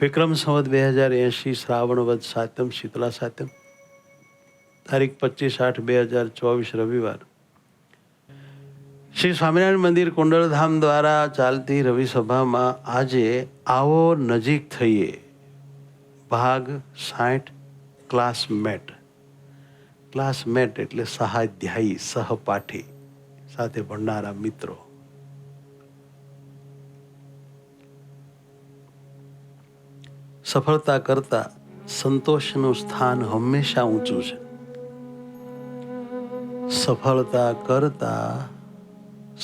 વિક્રમ સંવત 2080 શ્રાવણ વદ સાતમ શીતલા સાતમ તારીખ 25/8/2024 રવિવાર શ્રી સ્વામિનારાયણ મંદિર કુંડલધામ દ્વારા ચાલતી રવિ સભામાં આજે આવો નજીક થઈએ ભાગ 60 ક્લાસમેટ એટલે સહાધ્યાયી સહપાઠી સાથે ભણનારા મિત્રો. સફળતા કરતા સંતોષનું સ્થાન હંમેશા ઊંચું છે. સફળતા કરતા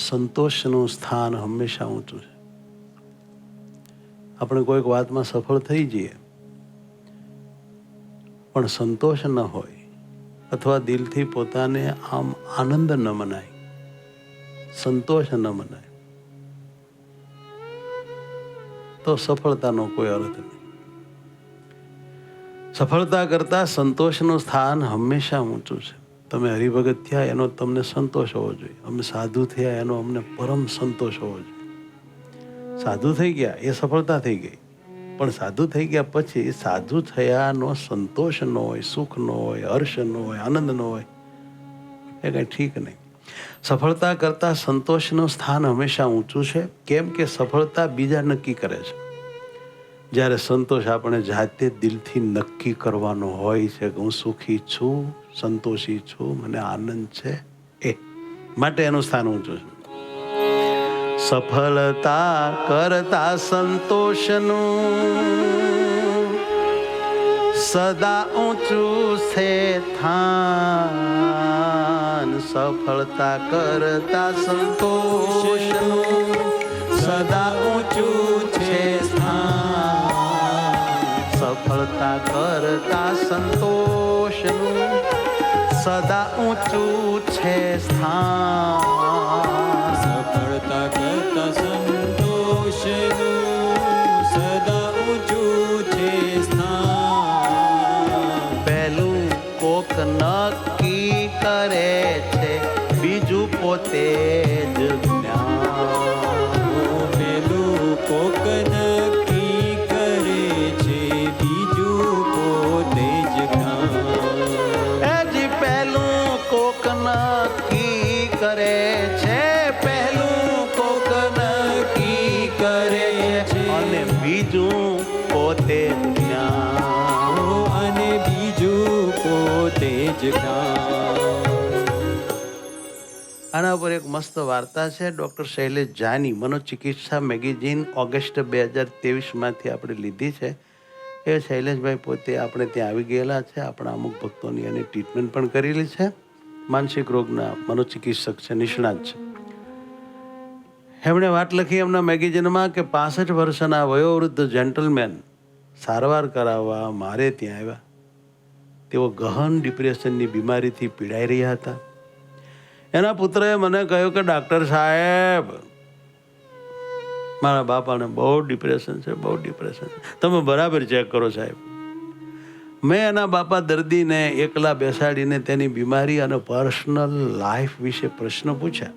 સંતોષનું સ્થાન હંમેશા ઊંચું છે. આપણે કોઈક વાતમાં સફળ થઈ જઈએ પણ સંતોષ ન હોય અથવા દિલથી પોતાને આમ આનંદ ન મનાય, સંતોષ ન મનાય, તો સફળતાનો કોઈ અર્થ નહીં. સફળતા કરતા સંતોષનું સ્થાન હંમેશા ઊંચું છે. તમે હરિભગત થયા એનો તમને સંતોષ હોવો જોઈએ. અમે સાધુ થયા એનો અમને પરમ સંતોષ હોવો જોઈએ. સાધુ થઈ ગયા એ સફળતા થઈ ગઈ, પણ સાધુ થઈ ગયા પછી સાધુ થયાનો સંતોષ ન હોય, સુખ ન હોય, હર્ષ ન હોય, આનંદ ન હોય, એ કંઈ ઠીક નહીં. સફળતા કરતા સંતોષનું સ્થાન હંમેશા ઊંચું છે. કેમ કે સફળતા બીજા નક્કી કરે છે, જ્યારે સંતોષ આપણે જાતે દિલથી નક્કી કરવાનો હોય છે કે હું સુખી છું, સંતોષી છું, મને આનંદ છે, એ માટે એનું સ્થાન ઊંચું છે. સફળતા કરતા સંતોષનું સદા ઊંચું છે સ્થાન. સફળતા કરતા સંતોષનું સદા ઊંચું છે સ્થાન. સફળતા કરતા સંતોષનું સદા ઊંચું છે સ્થાન. સફળતા કરતા સંતોષનું સદા ઊંચું છે સ્થાન. પહેલું કોક નક્કી કરે છે, બીજું પોતે જ જ્ઞાન. પેલું કોક નક્કી કરે છે, બીજું પોતે જ જ્ઞાન. હજી પહેલું કોક નક્કી કરે છે, પહેલું કોક નક્કી કરે છે, અને બીજું પોતે જ જ્ઞાન. અને બીજું પોતે જ જ્ઞાન. આના ઉપર એક મસ્ત વાર્તા છે. ડૉક્ટર શૈલેષ જાની, મનોચિકિત્સા મેગેઝિન ઓગસ્ટ 2023 આપણે લીધી છે. એ શૈલેષભાઈ પોતે આપણે ત્યાં આવી ગયેલા છે. આપણા અમુક ભક્તોની એની ટ્રીટમેન્ટ પણ કરેલી છે. માનસિક રોગના મનોચિકિત્સક છે, નિષ્ણાત છે. એમણે વાત લખી એમના મેગેઝિનમાં કે 65 વર્ષના વયોવૃદ્ધ જેન્ટલમેન સારવાર કરાવવા મારે ત્યાં આવ્યા. તેઓ ગહન ડિપ્રેશનની બીમારીથી પીડાઈ રહ્યા હતા. એના પુત્રએ મને કહ્યું કે ડૉક્ટર સાહેબ, મારા બાપાને બહુ ડિપ્રેશન છે, બહુ ડિપ્રેશન છે, તમે બરાબર ચેક કરો સાહેબ. મેં એના બાપા દર્દીને એકલા બેસાડીને તેની બીમારી અને પર્સનલ લાઈફ વિશે પ્રશ્ન પૂછ્યા.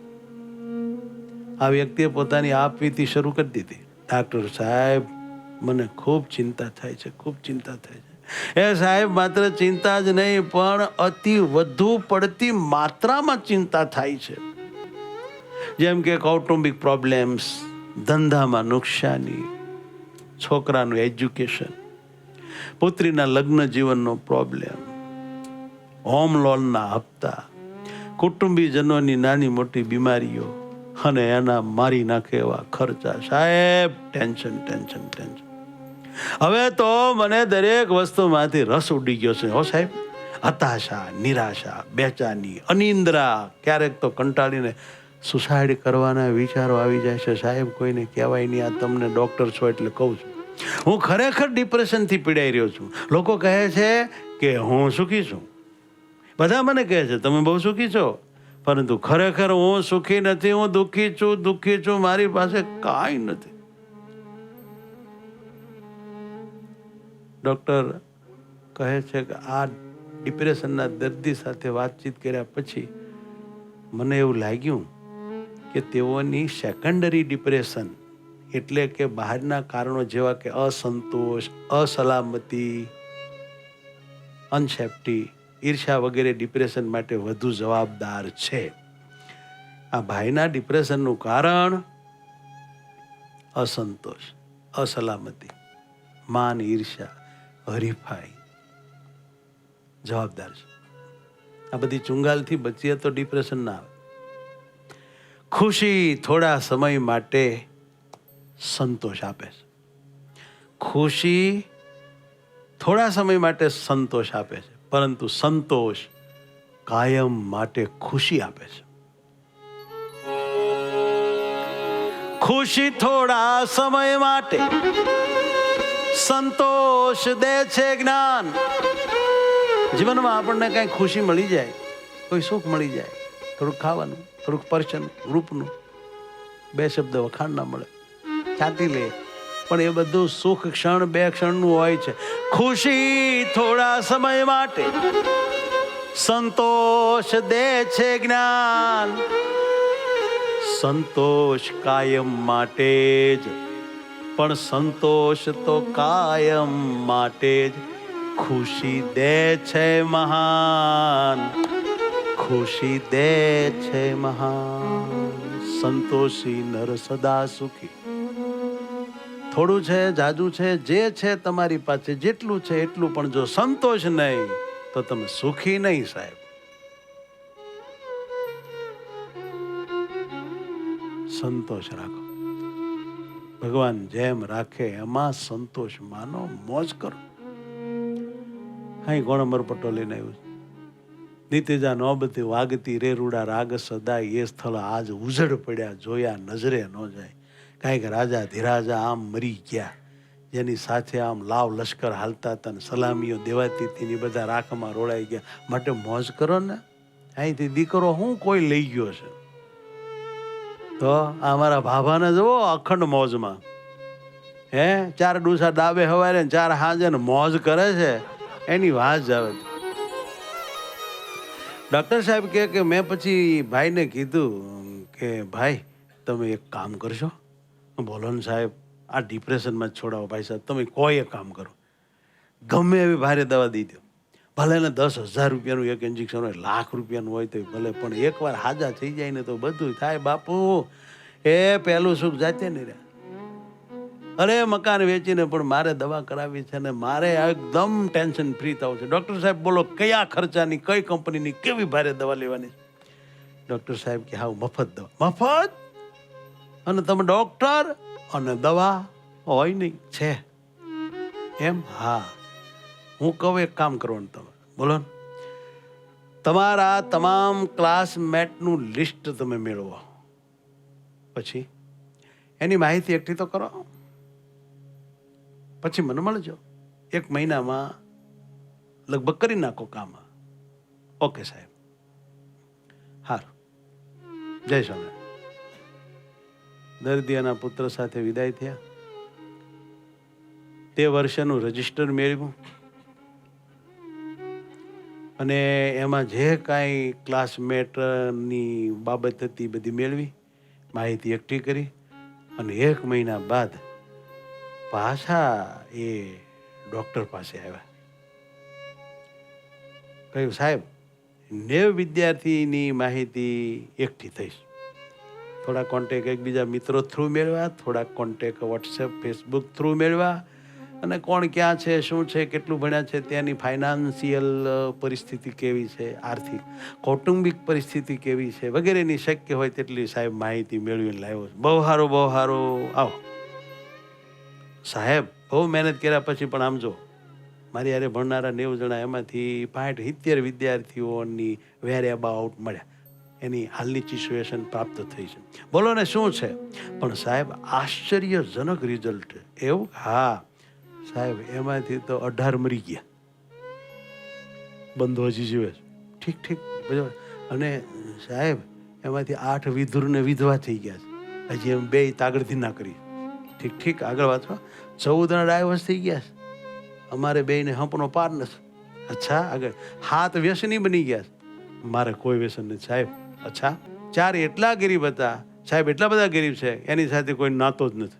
આ વ્યક્તિએ પોતાની આપવીતી શરૂ કરી દીધી. ડૉક્ટર સાહેબ, મને ખૂબ ચિંતા થાય છે, ખૂબ ચિંતા થાય છે. એ સાહેબ, માત્ર ચિંતા જ નહીં પણ અતિ વધુ પડતી માત્રામાં ચિંતા થાય છે. જેમ કે કૌટુંબિક પ્રોબ્લેમ્સ, ધંધામાં નુકસાની, છોકરાનું એજ્યુકેશન, પુત્રીના લગ્ન જીવનનો પ્રોબ્લેમ, હોમ લોનના હપ્તા, કુટુંબીજનોની નાની મોટી બીમારીઓ અને એના મારી નાખે એવા ખર્ચા. સાહેબ, ટેન્શન ટેન્શન ટેન્શન. હવે તો મને દરેક વસ્તુમાંથી રસ ઉડી ગયો છે હો સાહેબ. હતાશા, નિરાશા, બેચેની, અનિંદ્રા, ક્યારેક તો કંટાળીને સુસાઇડ કરવાના વિચારો આવી જાય છે. સાહેબ, કોઈને કહેવાય નહીં. આ તમને ડૉક્ટર છો એટલે કહું છું. હું ખરેખર ડિપ્રેશનથી પીડાઈ રહ્યો છું. લોકો કહે છે કે હું સુખી છું. બધા મને કહે છે તમે બહુ સુખી છો, પરંતુ ખરેખર હું સુખી નથી. હું દુઃખી છું, દુઃખી છું. મારી પાસે કાંઈ નથી. ડૉક્ટર કહે છે કે આ ડિપ્રેશનના દર્દી સાથે વાતચીત કર્યા પછી મને એવું લાગ્યું કે તેઓની સેકન્ડરી ડિપ્રેશન એટલે કે બહારના કારણો જેવા કે અસંતોષ, અસલામતી, અનસેફ્ટી, ઈર્ષ્યા વગેરે ડિપ્રેશન માટે વધુ જવાબદાર છે. આ ભાઈના ડિપ્રેશનનું કારણ અસંતોષ, અસલામતી, માન, ઈર્ષ્યા, હરીફાઈ જવાબદાર છે. આ બધી ચુંગાલથી બચીએ તો ડિપ્રેશન ના આવે. ખુશી થોડા સમય માટે સંતોષ આપે છે. ખુશી થોડા સમય માટે સંતોષ આપે છે, પરંતુ સંતોષ કાયમ માટે ખુશી આપે છે. ખુશી થોડા સમય માટે, સંતોષ દે છે જ્ઞાન. જીવનમાં આપણને કઈ ખુશી મળી જાય, કોઈ સુખ મળી જાય, થોડુંક ખાવાનું, થોડુંક પરચનું, રૂપનું, બે શબ્દ વખાણ ના મળે, ચાટી લે, પણ એ બધું સુખ ક્ષણ બે ક્ષણનું હોય છે. ખુશી થોડા સમય માટે, સંતોષ દે છે જ્ઞાન. સંતોષ કાયમ માટે જ, પણ સંતોષ તો કાયમ માટે જ. ખુશી દે છે મહાન, ખુશી દે છે મહાન. સંતોષી નર સદા સુખી. થોડું છે, જાજુ છે, જે છે તમારી પાસે જેટલું છે એટલું, પણ જો સંતોષ નહીં તો તમે સુખી નહીં સાહેબ. સંતોષ રાખો. ભગવાન જેમ રાખે એમાં સંતોષ માનો, મોજ કરો. અહીં કોણ અમર પટોલે આવ્યું છે? નીતિજા નોબતી વાગતી રે રૂડા રાગ સદાય, એ સ્થળ આજ ઉજળ પડ્યા જોયા નજરે ન જાય. કાંઈક રાજા ધીરાજા આમ મરી ગયા, જેની સાથે આમ લાવ લશ્કર હાલતા હતા ને સલામીઓ દેવાતી હતી, બધા રાખમાં રોળાઈ ગયા. માટે મોજ કરો ને. અહીંથી દીકરો હું કોઈ લઈ ગયો છે તો અમારા ભાભાને જુઓ અખંડ મોજમાં. હે 4 ડૂસા ડાબે હવારે 4 હાજે ને મોજ કરે છે, એની વાત જ આવે. ડૉક્ટર સાહેબ કે મેં પછી ભાઈને કીધું કે ભાઈ તમે એક કામ કરશો? બોલો ને સાહેબ, આ ડિપ્રેશનમાં જ છોડાવો ભાઈ સાહેબ, તમે કોઈ એક કામ કરો, ગમે એવી ભારે દવા દઈ દો, ભલે ને 10,000 રૂપિયાનું એક ઇન્જેક્શન હોય, લાખ રૂપિયાનું હોય તો ભલે, પણ એકવાર હાજા થઈ જાય ને તો બધું થાય બાપુ. એ પહેલું સુખ જાતે નહીં રહે. અરે મકાન વેચીને પણ મારે દવા કરાવી છે ને મારે એકદમ ટેન્શન ફ્રી થવું છે. ડૉક્ટર સાહેબ બોલો કયા ખર્ચાની, કઈ કંપનીની, કેવી ભારે દવા લેવાની? ડૉક્ટર સાહેબ કે હા મફત દવા. મફત? અને તમે ડૉક્ટર અને દવા હોય નહીં છે એમ? હા, હું કહું એક કામ કરવાનું, તમે બોલો ને, તમારા તમામ ક્લાસમેટનું લિસ્ટ તમે મેળવો, પછી એની માહિતી એકઠી તો કરો, પછી મને મળજો. 1 મહિનામાં લગભગ કરી નાખો કામ. ઓકે સાહેબ, હારું, જય સ્વામી. દર્દી એના પુત્ર સાથે વિદાય થયા. તે વર્ષનું રજિસ્ટર મેળવ્યું અને એમાં જે કાંઈ ક્લાસમેટની બાબત હતી બધી મેળવી, માહિતી એકઠી કરી અને 1 મહિના બાદ પાછા એ ડૉક્ટર પાસે આવ્યા. કહ્યું સાહેબ 90 વિદ્યાર્થીની માહિતી એકઠી થઈ. થોડા કોન્ટેક એકબીજા મિત્રો થ્રુ મેળવ્યા, થોડા કોન્ટેક વોટ્સએપ ફેસબુક થ્રુ મેળવ્યા, અને કોણ ક્યાં છે, શું છે, કેટલું ભણ્યા છે, ત્યાંની ફાઇનાન્શિયલ પરિસ્થિતિ કેવી છે, આર્થિક કૌટુંબિક પરિસ્થિતિ કેવી છે વગેરેની શક્ય હોય તેટલી સાહેબ માહિતી મેળવીને લાવ્યો. બહુ સારું, બહુ સારું. આવો સાહેબ, બહુ મહેનત કર્યા પછી પણ આમ જો, મારી યારે ભણનારા 90 જણા, એમાંથી 60-70 વિદ્યાર્થીઓની વેર એબાઉટ મળ્યા. એની હાલની સિચ્યુએશન પ્રાપ્ત થઈ છે. બોલો ને શું છે? પણ સાહેબ આશ્ચર્યજનક રિઝલ્ટ. એવું? હા સાહેબ, એમાંથી તો 18 મરી ગયા, બંધો હજી જીવે છે. ઠીક ઠીક, બરાબર. અને સાહેબ એમાંથી 8 વિધુર ને વિધવા થઈ ગયા છે. હજી એમ 2 તાગડથી ના કરી. ઠીક ઠીક, આગળ વાંચો. 14 ડાયવર્સ થઈ ગયા છે. અમારે 2ને હંપનો પાર નથી. અચ્છા, આગળ 7 વ્યસની બની ગયા છે. મારે કોઈ વ્યસન નથી સાહેબ. અચ્છા, 4 એટલા ગરીબ હતા સાહેબ, એટલા બધા ગરીબ છે એની સાથે કોઈ નાતો જ નથી.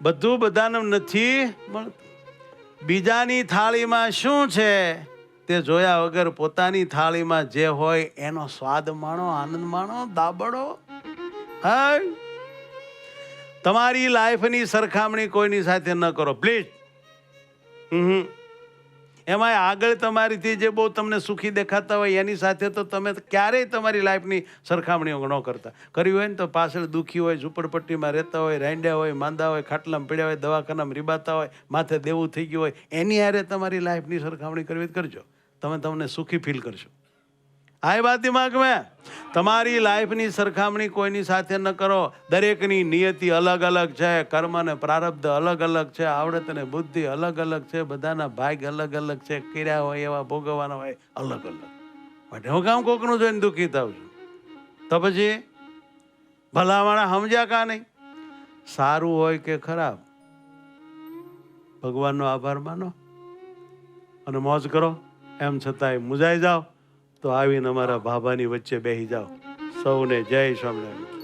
બધું બધાને નથી મળતું. બીજાની થાળીમાં શું છે તે જોયા વગર પોતાની થાળીમાં જે હોય એનો સ્વાદ માણો, આનંદ માણો, દાબડો. હા, તમારી લાઈફની સરખામણી કોઈની સાથે ન કરો પ્લીઝ. એમાં આગળ તમારીથી જે બહુ તમને સુખી દેખાતા હોય એની સાથે તો તમે ક્યારેય તમારી લાઈફની સરખામણીઓ ન કરતા. કરી હોય ને તો પાછળ દુઃખી હોય, ઝૂંપડપટ્ટીમાં રહેતા હોય, રાંડ્યા હોય, માંદા હોય, ખાટલામાં પડ્યા હોય, દવાખાનામાં રીબાતા હોય, માથે દેવું થઈ ગયું હોય, એની હારે તમારી લાઈફની સરખામણી કરવી કરજો. તમે તમને સુખી ફીલ કરશો. આ વાત દિમાગ મેં, તમારી લાઈફની સરખામણી કોઈની સાથે ન કરો. દરેકની નિયતિ અલગ અલગ છે, કર્મ અને પ્રારબ્ધ અલગ અલગ છે, આવડત અને બુદ્ધિ અલગ અલગ છે, બધાના ભાગ અલગ અલગ છે, કર્યા હોય એવા ભોગવવાના હોય અલગ અલગ. માટે હું કામ કોકનું જોઈને દુઃખી થાઉં છું? તો પછી ભલામણા સમજ્યા કા નહીં? સારું હોય કે ખરાબ, ભગવાનનો આભાર માનો અને મોજ કરો. એમ છતાંય મુંજાઈ જાઓ તો આવીને અમારા ભાભાની વચ્ચે બેસી જાઓ. સૌને જય સ્વામિનારાયણ.